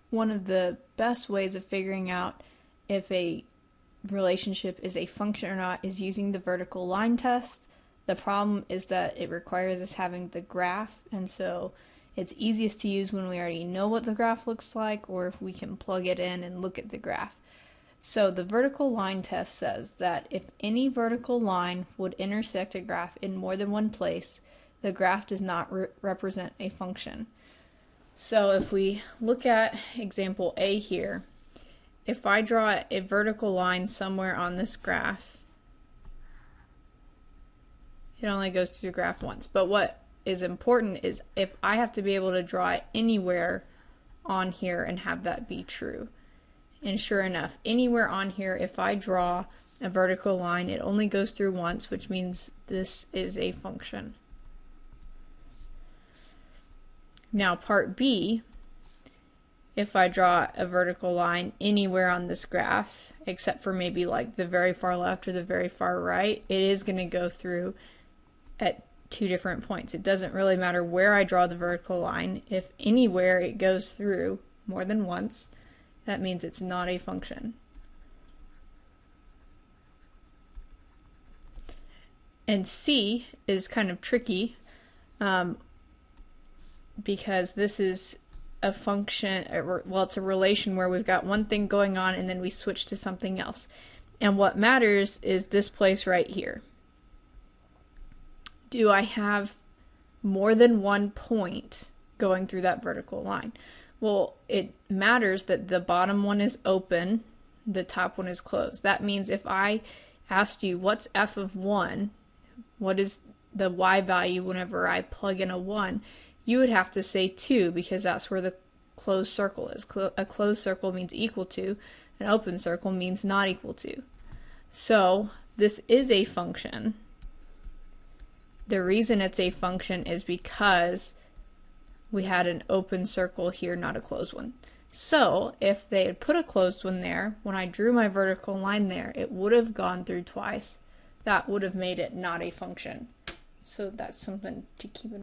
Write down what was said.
One of the best ways of figuring out if a relationship is a function or not is using the vertical line test. The problem is that it requires us having the graph, and so it's easiest to use when we already know what the graph looks like, or if we can plug it in and look at the graph. So the vertical line test says that if any vertical line would intersect a graph in more than one place, the graph does not represent a function. So if we look at example A here, if I draw a vertical line somewhere on this graph, it only goes to the graph once. But what is important is if I have to be able to draw it anywhere on here and have that be true. And sure enough, anywhere on here, if I draw a vertical line, it only goes through once, which means this is a function. Now part B, if I draw a vertical line anywhere on this graph, except for maybe like the very far left or the very far right, it is going to go through at two different points. It doesn't really matter where I draw the vertical line. If anywhere it goes through more than once, that means it's not a function. And C is kind of tricky because this is a function, well, it's a relation where we've got one thing going on and then we switch to something else. And what matters is this place right here. Do I have more than one point going through that vertical line? Well, it matters that the bottom one is open, the top one is closed. That means if I asked you what's f of 1, what is the y value whenever I plug in a 1, you would have to say 2 because that's where the closed circle is. A closed circle means equal to, an open circle means not equal to. So this is a function. The reason it's a function is because we had an open circle here, not a closed one. So if they had put a closed one there, when I drew my vertical line there, it would have gone through twice. That would have made it not a function. So that's something to keep in mind.